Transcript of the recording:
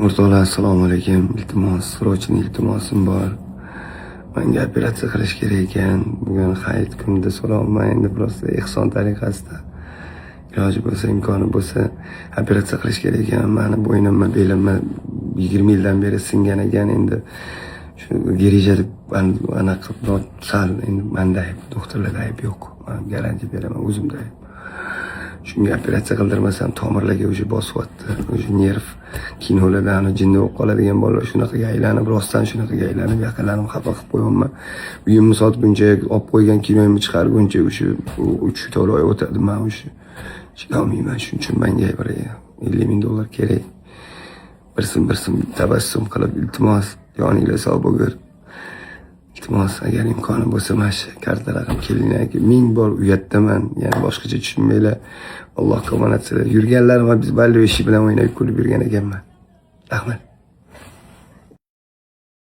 O'rtoqlar, assalomu alaykum. Iltimos, srochin iltimosim bor. Menga operatsiya qilish kerak ekan. Bugun hayit kunida so'rayman. Endi просто ehson tariqasida iloji bo'lsa, imkoni bo'lsa operatsiya qilish kerak ekan. Meni bo'ynimni, belimni 20 yildan beri singan ekan. Endi shu gereja deb anaqa sal endi menda ayb, doktorlarda ayb yo'q. Men garantiya beraman, o'zimda ayb. Shunga operatsiya qildirmasam tomirlarga o'sha bosyapti. O'sha nerv kinolarda ana jinni bo'lib qoladigan bolalar shunaqaga aylanib, rostdan shunaqaga aylanib, yaqinlarim xafa qilib qo'yapman. Uyimni sotguncha, olib qo'ygan kinoyimni chiqarguncha o'sha 3 oy o'tadi. Men o'sha chidolmayman. Shuning uchun menga bir $50,000 kerak. Bir sim tabassum qilib, iltimos, yoninglar sog' bo'lgur. Iltimos, agar imkoni bo'lsa, mana shu kartalarga kelinglar. 1000 bor uyatdaman. Ya'ni boshqacha tushunmanglar. Allohga omonat. Yurganlarim biz balli ishi bilan o'ynab kulib yurgan ekanman. Rahmat.